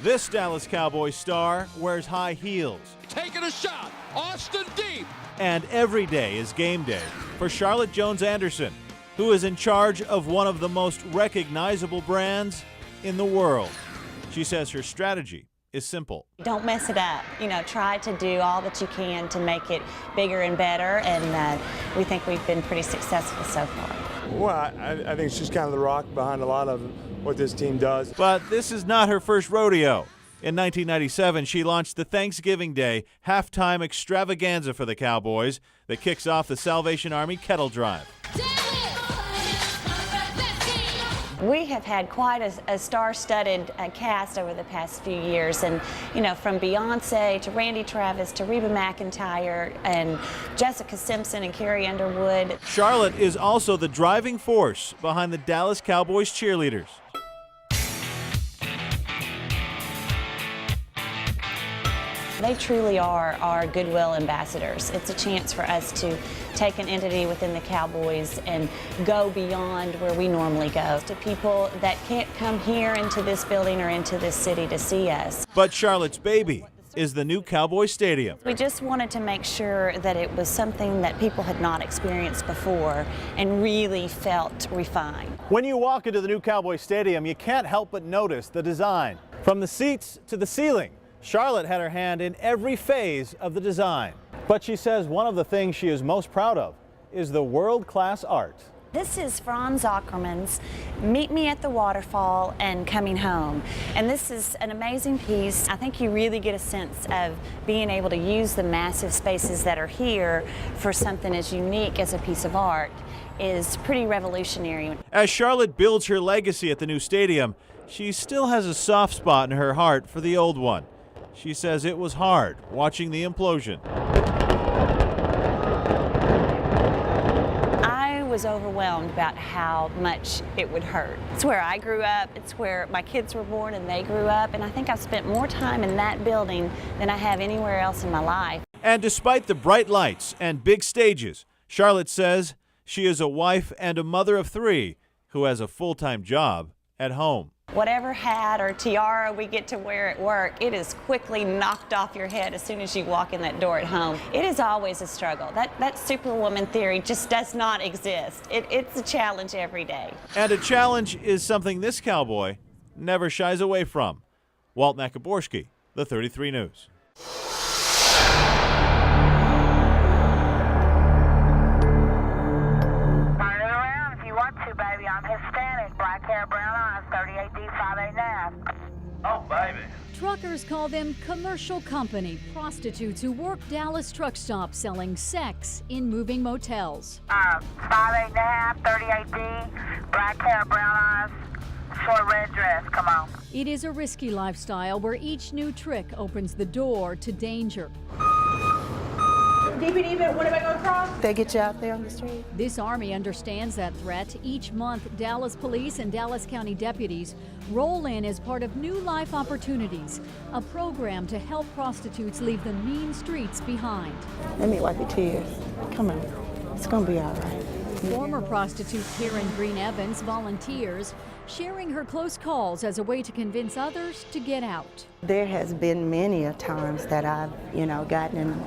This Dallas Cowboys star wears high heels. Taking a shot, Austin deep. And every day is game day for Charlotte Jones Anderson, who is in charge of one of the most recognizable brands in the world. She says her strategy is simple. Don't mess it up. Try to do all that you can to make it bigger and better, and we think we've been pretty successful so far. Well, I think she's kind of the rock behind a lot of what this team does. But this is not her first rodeo. In 1997, she launched the Thanksgiving Day halftime extravaganza for the Cowboys that kicks off the Salvation Army Kettle Drive. We have had quite a star-studded cast over the past few years, and from Beyonce to Randy Travis to Reba McEntire and Jessica Simpson and Carrie Underwood. Charlotte is also the driving force behind the Dallas Cowboys cheerleaders. They truly are our goodwill ambassadors. It's a chance for us to take an entity within the Cowboys and go beyond where we normally go, to people that can't come here into this building or into this city to see us. But Charlotte's baby is the new Cowboy Stadium. We just wanted to make sure that it was something that people had not experienced before and really felt refined. When you walk into the new Cowboy Stadium, you can't help but notice the design. From the seats to the ceiling, Charlotte had her hand in every phase of the design. But she says one of the things she is most proud of is the world-class art. This is Franz Ackermann's Meet Me at the Waterfall and Coming Home. And this is an amazing piece. I think you really get a sense of being able to use the massive spaces that are here for something as unique as a piece of art is pretty revolutionary. As Charlotte builds her legacy at the new stadium, she still has a soft spot in her heart for the old one. She says it was hard watching the implosion. I was overwhelmed about how much it would hurt. It's where I grew up, it's where my kids were born and they grew up, and I think I've spent more time in that building than I have anywhere else in my life. And despite the bright lights and big stages, Charlotte says she is a wife and a mother of 3 who has a full-time job at home. Whatever hat or tiara we get to wear at work, it is quickly knocked off your head as soon as you walk in that door at home. It is always a struggle. That superwoman theory just does not exist. It's a challenge every day. And a challenge is something this cowboy never shies away from. Walt Nakaborski, the 33 News. Baby, I'm Hispanic, black hair, brown eyes, 38D, 589. Oh, baby. Truckers call them commercial company prostitutes who work Dallas truck stops selling sex in moving motels. 5'8.5", 38D, black hair, brown eyes, short red dress, come on. It is a risky lifestyle where each new trick opens the door to danger. DPD, what am I going to cross? They get you out there on the street. This Army understands that threat. Each month, Dallas police and Dallas County deputies roll in as part of New Life Opportunities, a program to help prostitutes leave the mean streets behind. Let me wipe your tears. Come on. It's going to be all right. Former prostitute Karen Green Evans volunteers, sharing her close calls as a way to convince others to get out. There has been many a times that I've, gotten in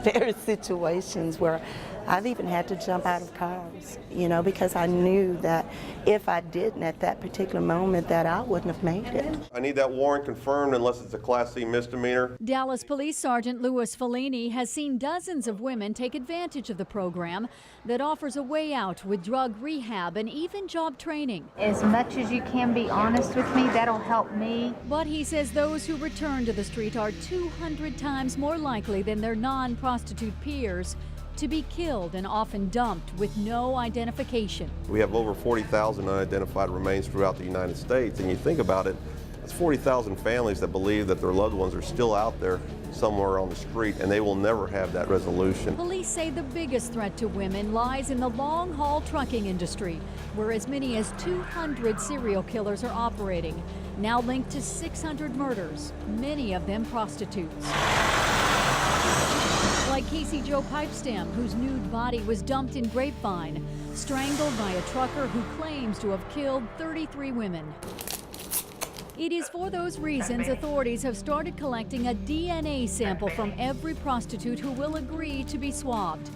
various situations where I've even had to jump out of cars, because I knew that if I didn't at that particular moment that I wouldn't have made it. I need that warrant confirmed unless it's a Class C misdemeanor. Dallas Police Sergeant Louis Fellini has seen dozens of women take advantage of the program that offers a way out with drug rehab and even job training. As much as you can be honest with me, that'll help me. But he says those who return to the street are 200 times more likely than their non-prostitute peers to be killed and often dumped with no identification. We have over 40,000 unidentified remains throughout the United States, and you think about it, it's 40,000 families that believe that their loved ones are still out there somewhere on the street, and they will never have that resolution. Police say the biggest threat to women lies in the long-haul trucking industry, where as many as 200 serial killers are operating, now linked to 600 murders, many of them prostitutes. Like Casey Jo Pipestem, whose nude body was dumped in Grapevine, strangled by a trucker who claims to have killed 33 women. It is for those reasons authorities have started collecting a DNA sample from every prostitute who will agree to be swabbed.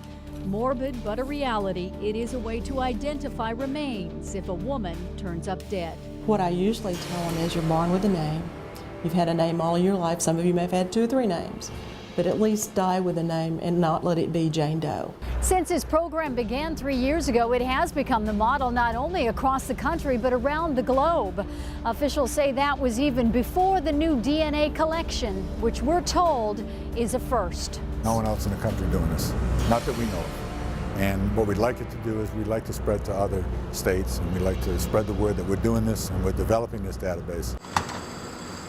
Morbid but a reality, it is a way to identify remains if a woman turns up dead. What I usually tell them is you're born with a name. You've had a name all your life. Some of you may have had 2 or 3 names. But at least die with a name and not let it be Jane Doe. Since this program began 3 years ago, it has become the model not only across the country but around the globe. Officials say that was even before the new DNA collection, which we're told is a first. No one else in the country doing this, not that we know of. And what we'd like it to do is we'd like to spread to other states, and we'd like to spread the word that we're doing this and we're developing this database.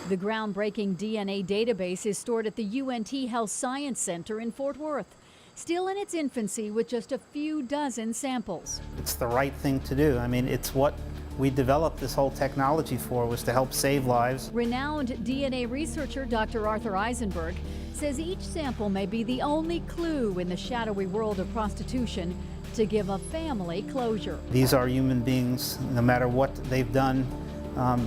The groundbreaking DNA database is stored at the UNT Health Science Center in Fort Worth, still in its infancy with just a few dozen samples. It's the right thing to do. I mean, it's what we developed this whole technology for, was to help save lives. Renowned DNA researcher Dr. Arthur Eisenberg says each sample may be the only clue in the shadowy world of prostitution to give a family closure. These are human beings. No matter what they've done,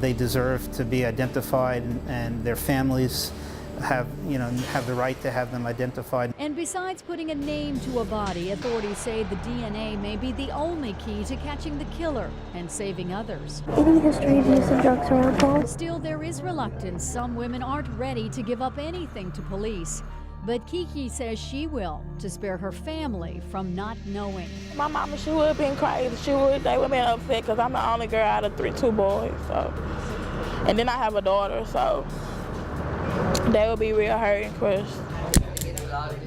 they deserve to be identified, and their families have the right to have them identified. And besides putting a name to a body, authorities say the DNA may be the only key to catching the killer and saving others. Any history of use of drugs or alcohol? Still, there is reluctance. Some women aren't ready to give up anything to police. But Kiki says she will, to spare her family from not knowing. My mama, she would have been crazy. They would have been upset because I'm the only girl out of 2 boys. So, and then I have a daughter, so they would be real hurt and crushed.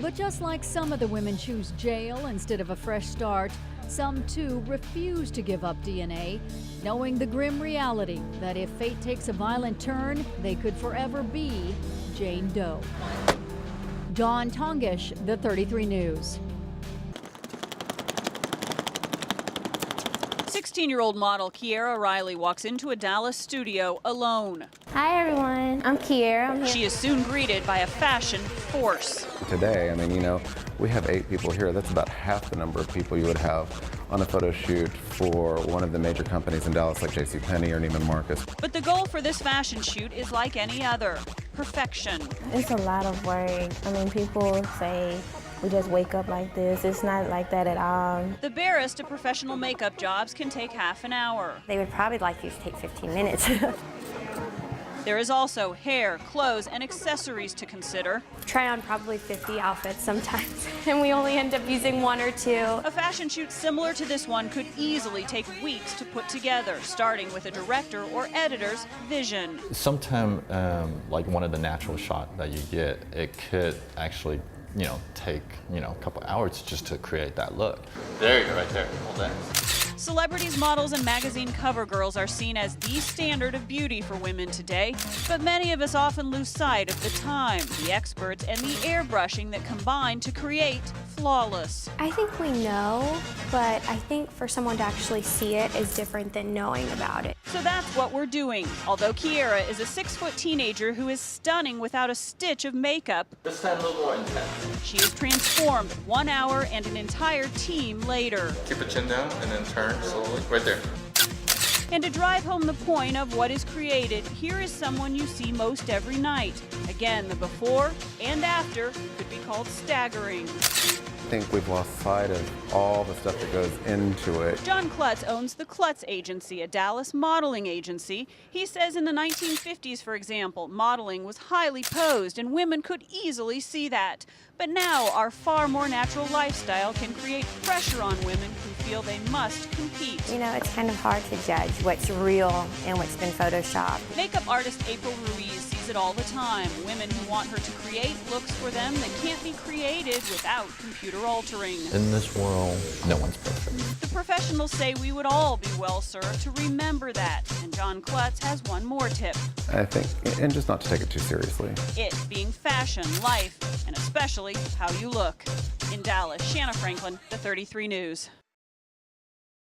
But just like some of the women choose jail instead of a fresh start, some too refuse to give up DNA, knowing the grim reality that if fate takes a violent turn, they could forever be Jane Doe. Dawn Tongish, the 33 News. 16-year-old model Kiera Riley walks into a Dallas studio alone. Hi everyone, I'm Kiera. I'm here. She is soon greeted by a fashion force. Today, I mean, we have 8 people here. That's about half the number of people you would have on a photo shoot for one of the major companies in Dallas like JCPenney or Neiman Marcus. But the goal for this fashion shoot is like any other, perfection. It's a lot of work. I mean, people say we just wake up like this. It's not like that at all. The barest of professional makeup jobs can take half an hour. They would probably like you to take 15 minutes. There is also hair, clothes, and accessories to consider. Try on probably 50 outfits sometimes, and we only end up using 1 or 2. A fashion shoot similar to this one could easily take weeks to put together, starting with a director or editor's vision. Sometimes, like one of the natural shots that you get, it could actually take, a couple hours just to create that look. There you go, right there, hold that. Celebrities, models, and magazine cover girls are seen as the standard of beauty for women today, but many of us often lose sight of the time, the experts, and the airbrushing that combine to create flawless. I think we know, but I think for someone to actually see it is different than knowing about it. So that's what we're doing. Although Kiera is a 6-foot teenager who is stunning without a stitch of makeup, this time a little more intense. She is transformed 1 hour and an entire team later. Keep the chin down and then turn slowly, right there. And to drive home the point of what is created, here is someone you see most every night. Again, the before and after could be called staggering. I think we've lost sight of all the stuff that goes into it. John Klutz owns the Klutz Agency, a Dallas modeling agency. He says in the 1950s, for example, modeling was highly posed and women could easily see that. But now our far more natural lifestyle can create pressure on women who feel they must compete. It's kind of hard to judge what's real and what's been photoshopped. Makeup artist April Ruiz sees it all the time. Women who want her to create looks for them that can't be created without computer altering. In this world, no one's perfect. The professionals say we would all be well served to remember that. And John Klutz has one more tip. I think, and just not to take it too seriously. It being fashion, life, and especially how you look. In Dallas, Shanna Franklin, the 33 News.